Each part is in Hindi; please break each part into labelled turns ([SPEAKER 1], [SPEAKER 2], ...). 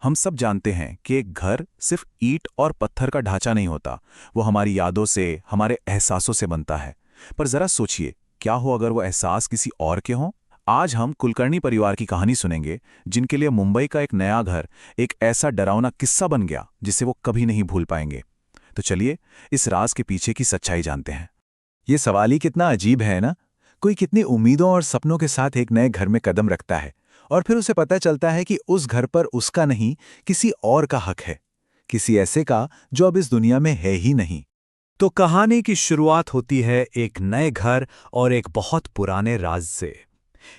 [SPEAKER 1] हम सब जानते हैं कि एक घर सिर्फ ईंट और पत्थर का ढांचा नहीं होता। वो हमारी यादों से, हमारे एहसासों से बनता है। पर जरा सोचिए, क्या हो अगर वो एहसास किसी और के हों। आज हम कुलकर्णी परिवार की कहानी सुनेंगे, जिनके लिए मुंबई का एक नया घर एक ऐसा डरावना किस्सा बन गया जिसे वो कभी नहीं भूल पाएंगे। तो चलिए इस राज के पीछे की सच्चाई जानते हैं। ये सवाल ही कितना अजीब है ना। कोई कितनी उम्मीदों और सपनों के साथ एक नए घर में कदम रखता है, और फिर उसे पता चलता है कि उस घर पर उसका नहीं, किसी और का हक है। किसी ऐसे का जो अब इस दुनिया में है ही नहीं।
[SPEAKER 2] तो कहानी की शुरुआत होती है एक नए घर और एक बहुत पुराने राज से।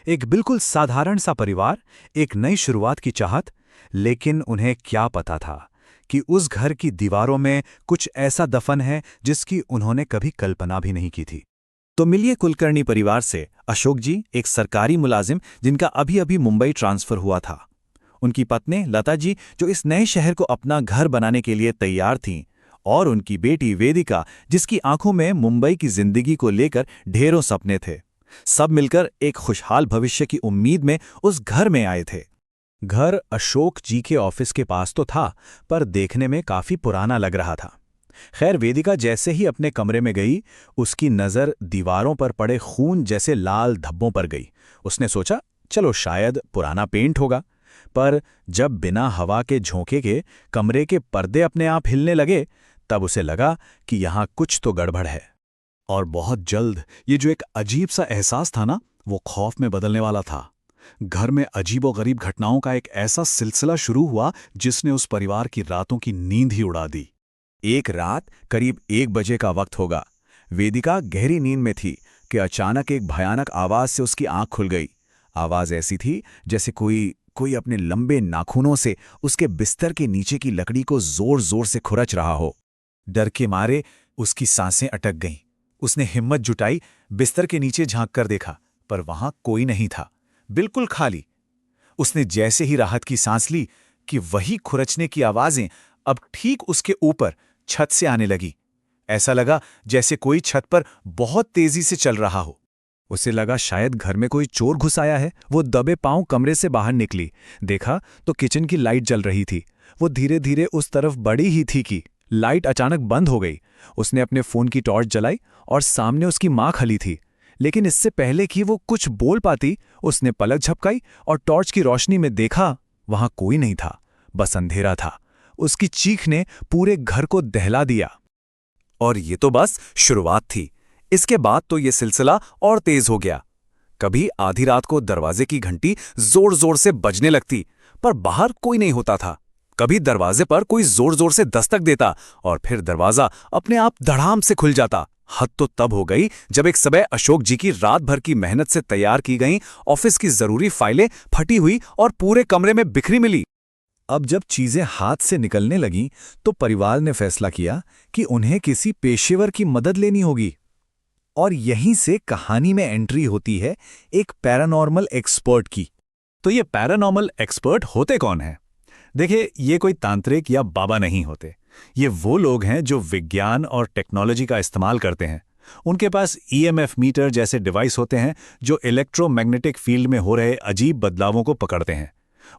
[SPEAKER 2] एक बिल्कुल साधारण सा परिवार, एक नई शुरुआत की चाहत। लेकिन उन्हें क्या पता था कि उस घर की दीवारों में कुछ ऐसा दफन है जिसकी उन्होंने कभी कल्पना भी नहीं की थी। तो मिलिए कुलकर्णी परिवार से अशोक जी, एक सरकारी मुलाजिम जिनका अभी अभी मुंबई ट्रांसफर हुआ था। उनकी पत्नी लता जी, जो इस नए शहर को अपना घर बनाने के लिए तैयार थीं। और उनकी बेटी वेदिका, जिसकी आंखों में मुंबई की जिंदगी को लेकर ढेरों सपने थे। सब मिलकर एक खुशहाल भविष्य की उम्मीद में उस घर में आए थे। घर अशोक जी के ऑफिस के पास तो था, पर देखने में काफी पुराना लग रहा था। खैर, वेदिका जैसे ही अपने कमरे में गई, उसकी नज़र दीवारों पर पड़े खून जैसे लाल धब्बों पर गई। उसने सोचा, चलो शायद पुराना पेंट होगा। पर जब बिना हवा के झोंके के कमरे के पर्दे अपने आप हिलने लगे, तब उसे लगा कि यहाँ कुछ तो गड़बड़ है। और बहुत जल्द ये जो एक अजीब सा एहसास था ना, वो खौफ में बदलने वाला था। घर में अजीबोगरीब घटनाओं का एक ऐसा सिलसिला शुरू हुआ जिसने उस परिवार की रातों की नींद ही उड़ा दी। एक रात करीब 1 बजे का वक्त होगा। वेदिका गहरी नींद में थी कि अचानक एक भयानक आवाज से उसकी आंख खुल गई। आवाज ऐसी थी जैसे कोई अपने लंबे नाखूनों से उसके बिस्तर के नीचे की लकड़ी को जोर जोर से खुरच रहा हो। डर के मारे उसकी सांसें अटक गईं। उसने हिम्मत जुटाई, बिस्तर के नीचे झांक कर देखा, पर वहां कोई नहीं था, बिल्कुल खाली। उसने जैसे ही राहत की सांस ली कि वही खुरचने की आवाजें अब ठीक उसके ऊपर छत से आने लगी। ऐसा लगा जैसे कोई छत पर बहुत तेजी से चल रहा हो। उसे लगा शायद घर में कोई चोर घुस आया है। वो दबे पांव कमरे से बाहर निकली। देखा तो किचन की लाइट जल रही थी। वो धीरे धीरे उस तरफ बढ़ी ही थी कि लाइट अचानक बंद हो गई। उसने अपने फोन की टॉर्च जलाई और सामने उसकी मां खड़ी थी। लेकिन इससे पहले कि वो कुछ बोल पाती, उसने पलक झपकाई और टॉर्च की रोशनी में देखा, वहां कोई नहीं था, बस अंधेरा था। उसकी चीख ने पूरे घर को दहला दिया। और ये तो बस शुरुआत थी। इसके बाद तो ये सिलसिला और तेज हो गया। कभी आधी रात को दरवाजे की घंटी जोर जोर से बजने लगती, पर बाहर कोई नहीं होता था। कभी दरवाजे पर कोई जोर जोर से दस्तक देता और फिर दरवाजा अपने आप धड़ाम से खुल जाता। हद तो तब हो गई जब एक सुबह अशोक जी की रात भर की मेहनत से तैयार की गई ऑफिस की जरूरी फाइलें फटी हुई और पूरे कमरे में बिखरी मिली। अब जब चीजें हाथ से निकलने लगीं, तो परिवार ने फैसला किया कि उन्हें किसी पेशेवर की मदद लेनी होगी। और यहीं से कहानी में एंट्री होती है एक पैरानॉर्मल एक्सपर्ट की। तो ये पैरानॉर्मल एक्सपर्ट होते कौन हैं? देखिए, ये कोई तांत्रिक या बाबा नहीं होते। ये वो लोग हैं जो विज्ञान और टेक्नोलॉजी का इस्तेमाल करते हैं। उनके पास ईएमएफ मीटर जैसे डिवाइस होते हैं जो इलेक्ट्रोमैग्नेटिक फील्ड में हो रहे अजीब बदलावों को पकड़ते हैं।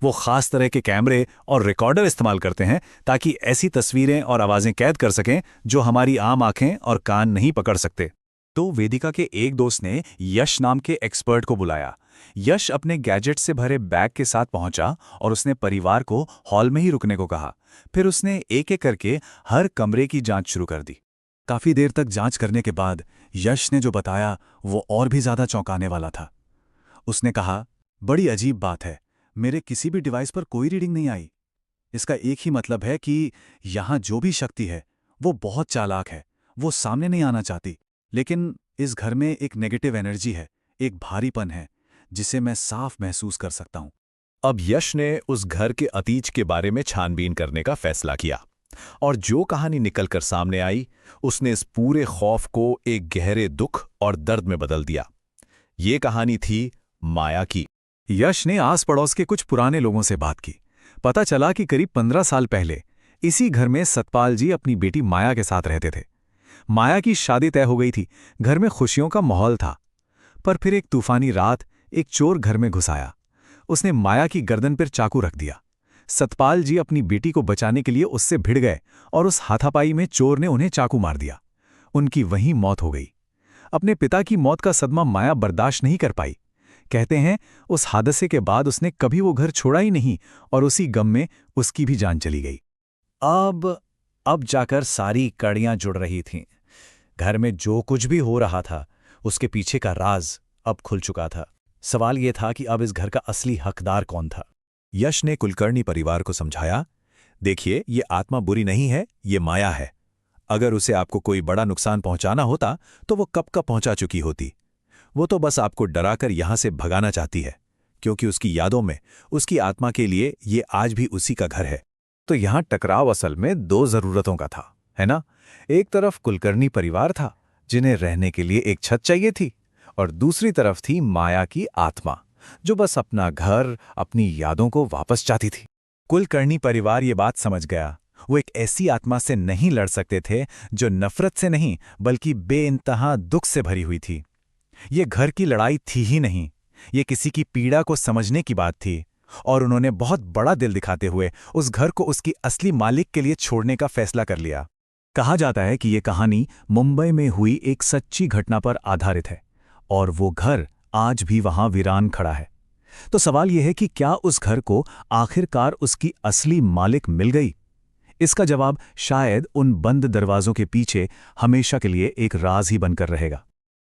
[SPEAKER 2] वो खास तरह के कैमरे और रिकॉर्डर इस्तेमाल करते हैं ताकि ऐसी तस्वीरें और आवाजें कैद कर सकें जो हमारी आम आंखें और कान नहीं पकड़ सकते। तो वेदिका के एक दोस्त ने यश नाम के एक्सपर्ट को बुलाया। यश अपने गैजेट से भरे बैग के साथ पहुंचा और उसने परिवार को हॉल में ही रुकने को कहा। फिर उसने एक एक करके हर कमरे की जांच शुरू कर दी। काफी देर तक जांच करने के बाद यश ने जो बताया वो और भी ज्यादा चौंकाने वाला था। उसने कहा, बड़ी अजीब बात है, मेरे किसी भी डिवाइस पर कोई रीडिंग नहीं आई। इसका एक ही मतलब है कि यहां जो भी शक्ति है वो बहुत चालाक है। वो सामने नहीं आना चाहती। लेकिन इस घर में एक नेगेटिव एनर्जी है, एक भारीपन है जिसे मैं साफ महसूस कर सकता हूं। अब यश ने उस घर के अतीत के बारे में छानबीन करने का फैसला किया, और जो कहानी निकलकर सामने आई, उसने इस पूरे खौफ को एक गहरे दुख और दर्द में बदल दिया। ये कहानी थी माया की। यश ने आस पड़ोस के कुछ पुराने लोगों से बात की। पता चला कि करीब 15 साल पहले इसी घर में सतपाल जी अपनी बेटी माया के साथ रहते थे। माया की शादी तय हो गई थी, घर में खुशियों का माहौल था। पर फिर एक तूफानी रात एक चोर घर में घुस आया। उसने माया की गर्दन पर चाकू रख दिया।
[SPEAKER 1] सतपाल जी अपनी बेटी को बचाने के लिए उससे भिड़ गए और उस हाथापाई में चोर ने उन्हें चाकू मार दिया। उनकी वहीं मौत हो गई। अपने पिता की मौत का सदमा माया बर्दाश्त नहीं कर पाई। कहते हैं उस हादसे के बाद उसने कभी वो घर छोड़ा ही नहीं और उसी गम में उसकी भी जान चली गई।
[SPEAKER 2] अब जाकर सारी कड़ियां जुड़ रही थीं। घर में जो कुछ भी हो रहा था उसके पीछे का राज अब खुल चुका था। सवाल ये था कि अब इस घर का असली हकदार कौन था।
[SPEAKER 1] यश ने कुलकर्णी परिवार को समझाया, देखिए ये आत्मा बुरी नहीं है, ये माया है। अगर उसे आपको कोई बड़ा नुकसान पहुंचाना होता तो वो कब का पहुंचा चुकी होती। वो तो बस आपको डराकर यहां से भगाना चाहती है, क्योंकि उसकी यादों में उसकी आत्मा के लिए ये आज भी उसी का घर है। तो यहां टकराव असल में दो जरूरतों का था, है ना? एक तरफ कुलकर्णी परिवार था जिन्हें रहने के लिए एक छत चाहिए थी, और दूसरी तरफ थी माया की आत्मा जो बस अपना घर, अपनी यादों को वापस चाहती थी। कुलकर्णी परिवार ये बात समझ गया। वो एक ऐसी आत्मा से नहीं लड़ सकते थे जो नफरत से नहीं बल्कि बेइंतहा दुख से भरी हुई थी। ये घर की लड़ाई थी ही नहीं, ये किसी की पीड़ा को समझने की बात थी, और उन्होंने बहुत बड़ा दिल दिखाते हुए उस घर को उसकी असली मालिक के लिए छोड़ने का फैसला कर लिया। कहा जाता है कि ये कहानी मुंबई में हुई एक सच्ची घटना पर आधारित है, और वो घर आज भी वहां वीरान खड़ा है। तो सवाल यह है कि क्या उस घर को आखिरकार उसकी असली मालिक मिल गई? इसका जवाब शायद उन बंद दरवाजों के पीछे हमेशा के लिए एक राज ही बनकर रहेगा।